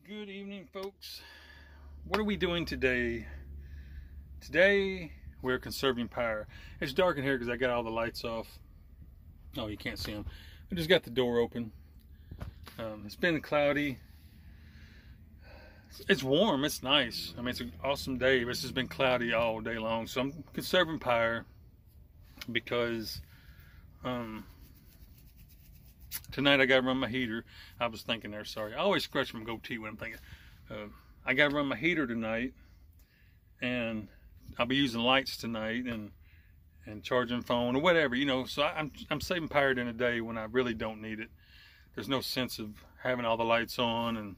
Good evening, folks. What are we doing today? Today we're conserving power. It's dark in here because I got all the lights off. Oh, you can't see them. I just got the door open. It's been cloudy. It's warm. It's nice. I mean, it's an awesome day, but it's just been cloudy all day long. So I'm conserving power because tonight I got to run my heater. I was thinking there, sorry. I always scratch my goatee when I'm thinking. I got to run my heater tonight, and I'll be using lights tonight and charging phone or whatever, you know. So I'm saving power in a day when I really don't need it. There's no sense of having all the lights on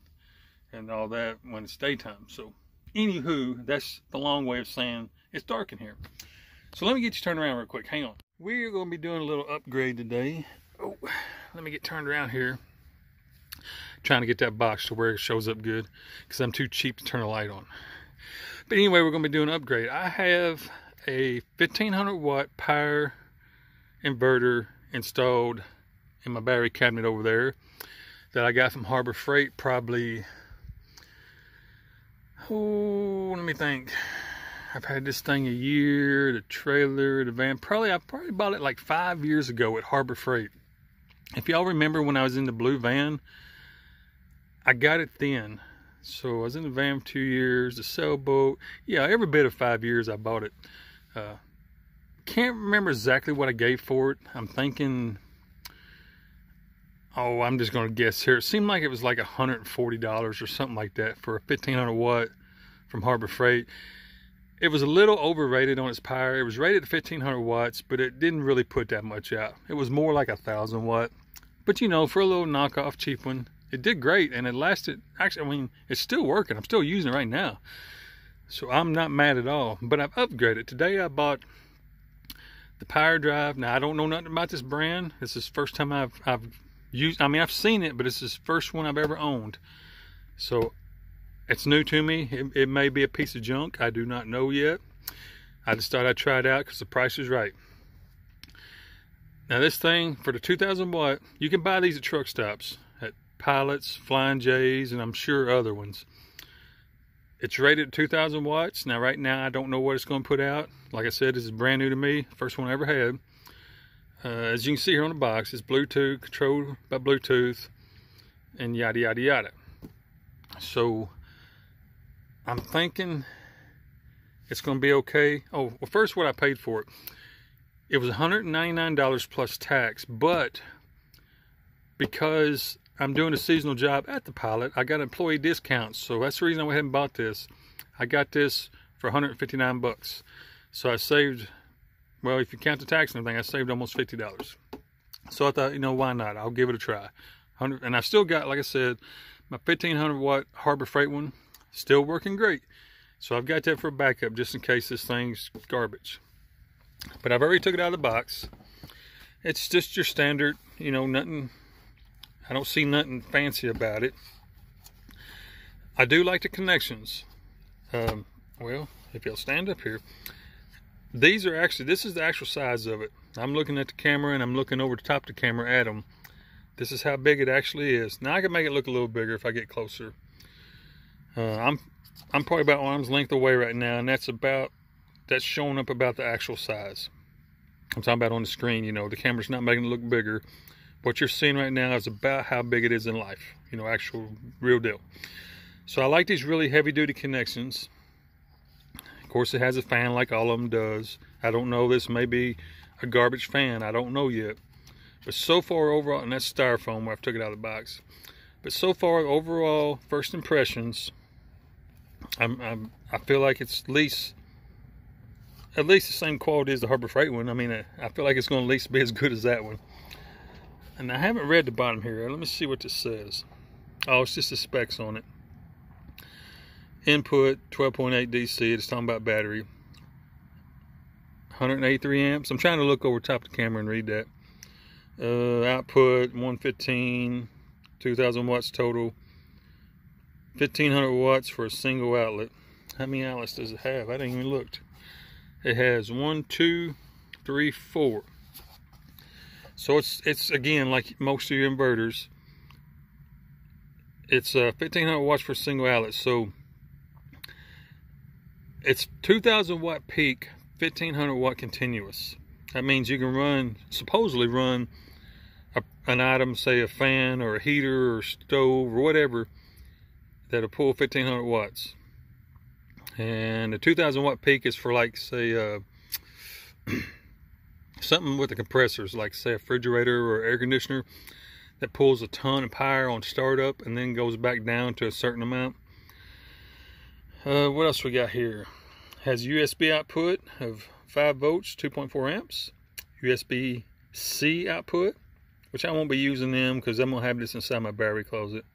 and all that when it's daytime. So anywho, that's the long way of saying it's dark in here. So let me get you turned around real quick. Hang on. We're going to be doing a little upgrade today. Oh, let me get turned around here. Trying to get that box to where it shows up good because I'm too cheap to turn a light on. But anyway, we're going to be doing an upgrade. I have a 1500 watt power inverter installed in my battery cabinet over there that I got from Harbor Freight probably, oh, let me think. I've had this thing a year, the trailer, the van. I probably bought it like 5 years ago at Harbor Freight. If y'all remember when I was in the blue van, I got it then. So I was in the van for 2 years, the sailboat. Yeah, every bit of 5 years I bought it. Can't remember exactly what I gave for it. I'm thinking, oh, I'm just going to guess here. It seemed like it was like $140 or something like that for a 1500 watt from Harbor Freight. It was a little overrated on its power. It was rated at 1500 watts, but it didn't really put that much out. It was more like 1000 watt. But you know, for a little knockoff cheap one, it did great, and it lasted. Actually, I mean, it's still working. I'm still using it right now. So I'm not mad at all, but I've upgraded. Today I bought the powerdrive. Now I don't know nothing about this brand. This is the first time I've used, I mean, I've seen it, but it's the first one I've ever owned. So it's new to me. It may be a piece of junk. I do not know yet. I just thought I'd try it out because the price is right. Now this thing, for the 2000 watt, you can buy these at truck stops, at Pilots, Flying J's, and I'm sure other ones. It's rated at 2000 watts. Now right now I don't know what it's going to put out. Like I said, this is brand new to me. First one I ever had. As you can see here on the box, it's Bluetooth, controlled by Bluetooth, and yada yada yada. So I'm thinking it's going to be okay. Oh, well, first what I paid for it. It was $199 plus tax, but because I'm doing a seasonal job at the Pilot, I got employee discounts. So that's the reason I went ahead and bought this. I got this for 159 bucks. So I saved, well, if you count the tax and everything, I saved almost $50. So I thought, you know, why not? I'll give it a try. And I've still got, like I said, my 1500 watt Harbor Freight one, still working great. So I've got that for a backup just in case this thing's garbage. But I've already took it out of the box. It's just your standard, you know, nothing, I don't see nothing fancy about it. I do like the connections. Well, if you'll stand up here, these are actually, this is the actual size of it. I'm looking at the camera and I'm looking over the top of the camera at them. This is how big it actually is. Now I can make it look a little bigger if I get closer. I'm probably about arm's length away right now, and that's showing up about the actual size. I'm talking about on the screen, you know, the camera's not making it look bigger. What you're seeing right now is about how big it is in life, you know, actual real deal. So I like these really heavy duty connections. Of course, it has a fan like all of them does. I don't know, this may be a garbage fan, I don't know yet. But so far overall, and that's styrofoam where I've took it out of the box. But so far overall, first impressions, I feel like it's at least the same quality as the Harbor Freight one. I mean, I feel like it's going to at least be as good as that one. And I haven't read the bottom here. Let me see what this says. Oh, it's just the specs on it. Input 12.8 DC. It's talking about battery. 183 amps. I'm trying to look over top of the camera and read that. Output 115. 2000 watts total. 1500 watts for a single outlet. How many outlets does it have? I didn't even look. It has 1, 2, 3, 4. So it's again, like most of your inverters, It's 1500 watts for a single outlet. So it's 2000 watt peak, 1500 watt continuous. That means you can supposedly run an item, say a fan or a heater or stove or whatever, that'll pull 1500 watts. And the 2000 watt peak is for, like, say something with the compressors, like say a refrigerator or air conditioner that pulls a ton of power on startup and then goes back down to a certain amount. What else we got here? Has USB output of 5 volts, 2.4 amps, USB-C output, which I won't be using them because I'm gonna have this inside my battery closet.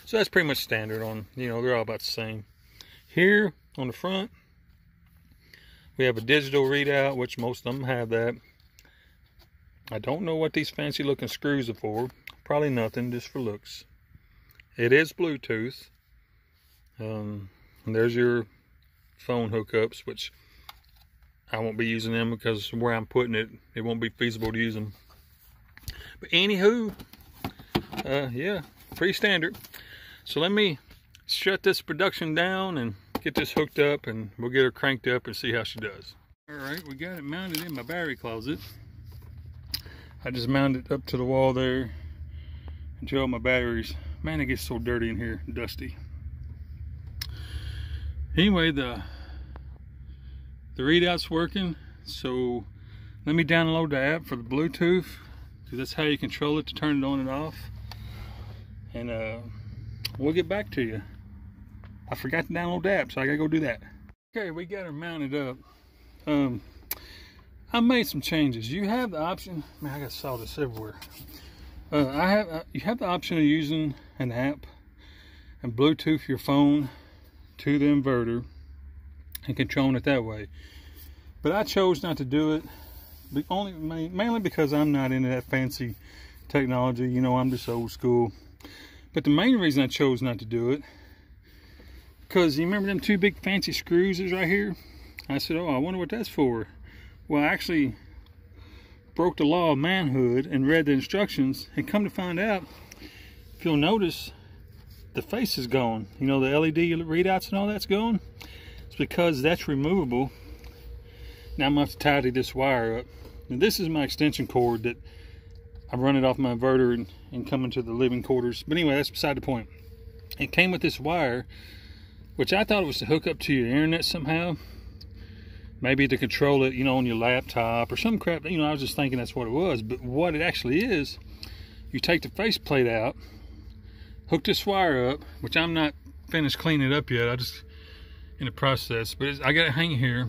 So that's pretty much standard on, they're all about the same. Here on the front, we have a digital readout, which most of them have that. I don't know what these fancy looking screws are for. Probably nothing, just for looks. It is Bluetooth. And there's your phone hookups, which I won't be using them because where I'm putting it, it won't be feasible to use them. But anywho, yeah, pretty standard. So let me shut this production down and get this hooked up, and we'll get her cranked up and see how she does. All right, we got it mounted in my battery closet. I just mounted it up to the wall there until my batteries, man, it gets so dirty in here, dusty. Anyway, the readout's working, so let me download the app for the Bluetooth, because that's how you control it to turn it on and off, and we'll get back to you. I forgot to download the app, so I gotta go do that. Okay, we got her mounted up. I made some changes. You have the option, man, I got sawdust everywhere. You have the option of using an app and Bluetooth your phone to the inverter and controlling it that way. But I chose not to do it, mainly because I'm not into that fancy technology. I'm just old school. But the main reason I chose not to do it, because you remember them 2 big fancy screws is right here? I said, oh, I wonder what that's for. Well, I actually broke the law of manhood and read the instructions, and come to find out, if you'll notice, the face is gone. The LED readouts and all that's gone. It's because that's removable. Now I'm gonna have to tidy this wire up. And this is my extension cord that I run it off my inverter and come into the living quarters. But anyway, that's beside the point. It came with this wire, which I thought it was to hook up to your internet somehow. Maybe to control it, on your laptop or some crap. I was just thinking that's what it was. But what it actually is, you take the faceplate out, hook this wire up, which I'm not finished cleaning it up yet. I just in the process. But I got it hanging here,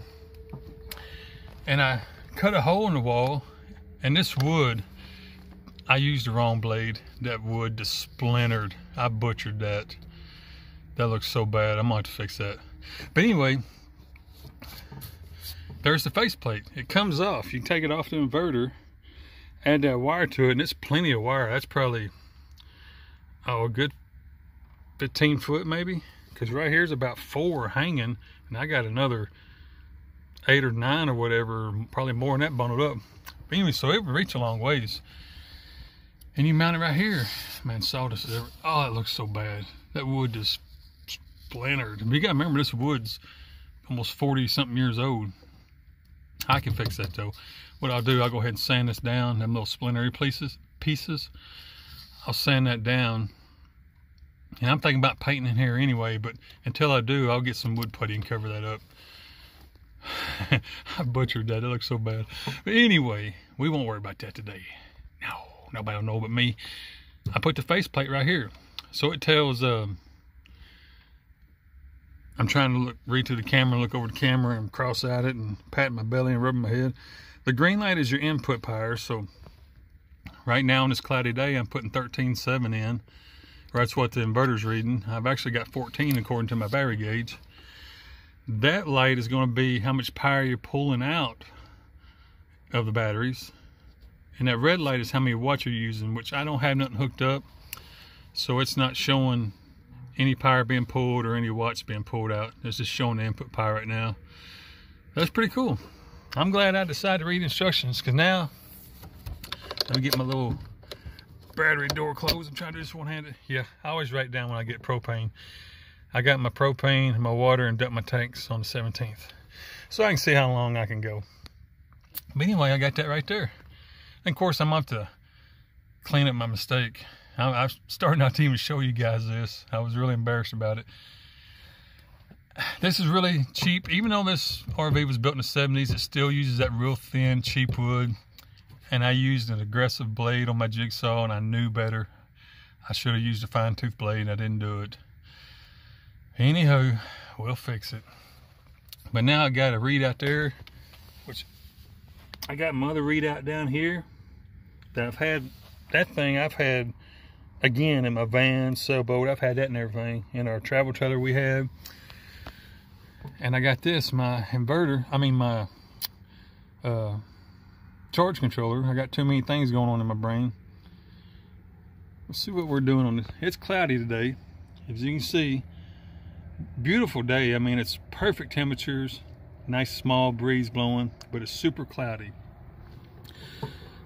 and I cut a hole in the wall. And this wood, I used the wrong blade. That wood just splintered. I butchered that. That looks so bad. I'm gonna have to fix that. But anyway, there's the faceplate. It comes off. You can take it off the inverter, add that wire to it, and it's plenty of wire. That's probably, a good 15 foot maybe, because right here's about 4 hanging, and I got another 8 or 9 or whatever, probably more than that bundled up. But anyway, so it would reach a long ways. And you mount it right here. Man, sawdust is everywhere. Oh, it looks so bad. That wood just splintered. But you gotta remember, this wood's almost 40 something years old. I can fix that though. What I'll do, I'll go ahead and sand this down, them little splintery pieces. I'll sand that down. And I'm thinking about painting in here anyway, but until I do, I'll get some wood putty and cover that up. I butchered that. It looks so bad. But anyway, we won't worry about that today. No, nobody will know but me. I put the faceplate right here. So it tells, I'm trying to read to the camera, look over the camera and cross at it and pat my belly and rubbing my head. The green light is your input power. So right now on this cloudy day, I'm putting 13.7 in, or that's what the inverter's reading. I've actually got 14 according to my battery gauge. That light is going to be how much power you're pulling out of the batteries. And that red light is how many watts you're using, which I don't have nothing hooked up. So it's not showing any power being pulled or any watts being pulled out. It's just showing the input power right now. That's pretty cool. I'm glad I decided to read instructions, because now let me get my little battery door closed. I'm trying to do this one-handed. Yeah, I always write down when I get propane. I got my propane, my water, and dumped my tanks on the 17th. So I can see how long I can go. But anyway, I got that right there. And of course, I'm up to clean up my mistake. I'm starting not to even show you guys this. I was really embarrassed about it. This is really cheap. Even though this RV was built in the 70s, it still uses that real thin, cheap wood. And I used an aggressive blade on my jigsaw, and I knew better. I should have used a fine-tooth blade, and I didn't do it. Anywho, we'll fix it. But now I got a readout there, which I got my other readout down here that I've had. That thing I've had again in my van, sailboat. I've had that and everything in our travel trailer we had. And I got this, my inverter. I mean my charge controller. I got too many things going on in my brain. Let's see what we're doing on this. It's cloudy today, as you can see. Beautiful day. I mean, it's perfect temperatures, nice small breeze blowing, but it's super cloudy.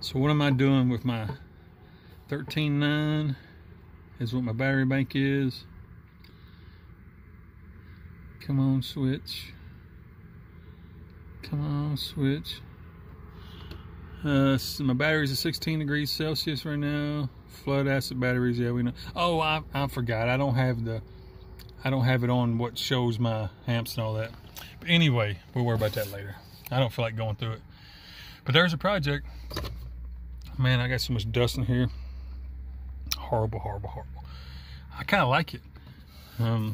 So what am I doing with my 13.9 is what my battery bank is. Come on, switch. Come on, switch. So my batteries are 16 degrees Celsius right now. Flood acid batteries, yeah, we know. Oh, I forgot. I don't have it on what shows my amps and all that. But anyway, we'll worry about that later. I don't feel like going through it. But there's a project. Man, I got so much dust in here. Horrible, horrible, horrible. I kind of like it. I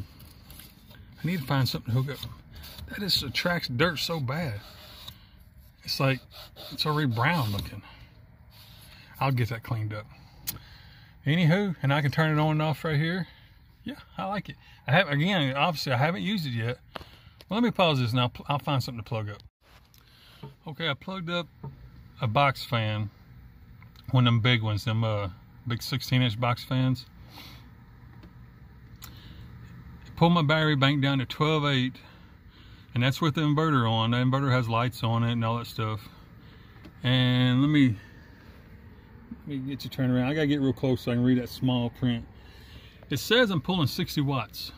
need to find something to hook up. That just attracts dirt so bad. It's like, it's already brown looking. I'll get that cleaned up. Anywho, and I can turn it on and off right here. Yeah, I like it. Again, obviously I haven't used it yet. Well, let me pause this and I'll find something to plug up. Okay, I plugged up a box fan. One of them big ones, them big 16-inch box fans. Pull my battery bank down to 12.8, and that's with the inverter on. The inverter has lights on it and all that stuff. And let me get you turned around. I gotta get real close so I can read that small print. It says I'm pulling 60 watts.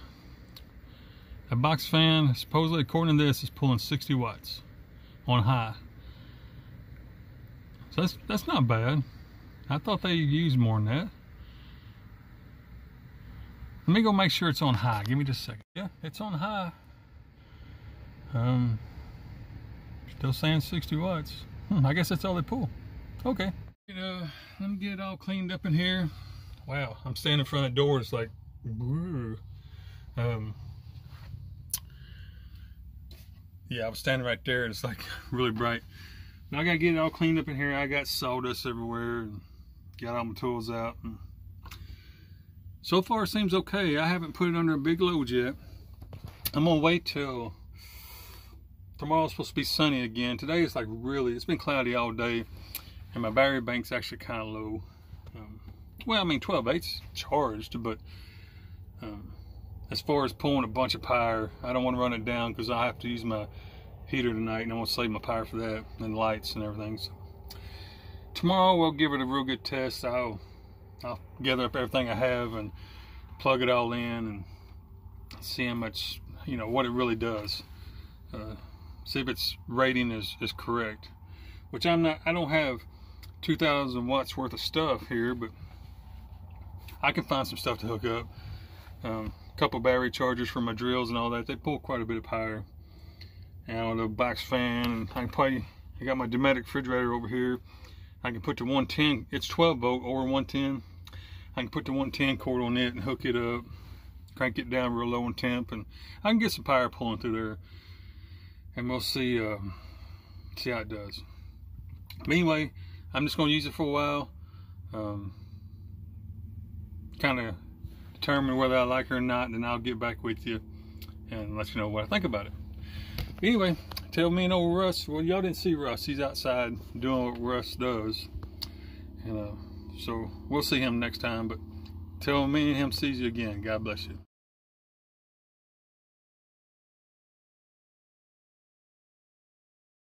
A box fan, supposedly according to this, is pulling 60 watts on high. So that's not bad. I thought they used more than that. Let me go make sure it's on high. Give me just a second. Yeah, it's on high. Still saying 60 watts. I guess that's all they pull. Okay. Let me get it all cleaned up in here. Wow, I'm standing in front of the door. It's like, yeah, I was standing right there, and it's like really bright. Now I gotta get it all cleaned up in here. I got sawdust everywhere, and got all my tools out. And so far, it seems okay. I haven't put it under a big load yet. I'm gonna wait till tomorrow's supposed to be sunny again. Today it's like it's been cloudy all day, and my battery bank's actually kind of low. Well, I mean, 12.8's charged, but as far as pulling a bunch of power, I don't want to run it down because I have to use my heater tonight, and I want to save my power for that, and lights and everything. So tomorrow we'll give it a real good test. I'll gather up everything I have and plug it all in and see how much, what it really does. See if its rating is correct. Which I don't have 2,000 watts worth of stuff here, but I can find some stuff to hook up. A couple battery chargers for my drills and all that. They pull quite a bit of power. And a box fan. And I got my nomadic refrigerator over here. I can put the 110. It's 12 volt or 110. I can put the 110 cord on it and hook it up. Crank it down real low in temp, and I can get some power pulling through there. And we'll see how it does. But anyway, I'm just going to use it for a while. Kind of determine whether I like it or not, and then I'll get back with you and let you know what I think about it. But anyway, tell me and old Russ. Well, y'all didn't see Russ. He's outside doing what Russ does. And so we'll see him next time. But tell me and him sees you again. God bless you.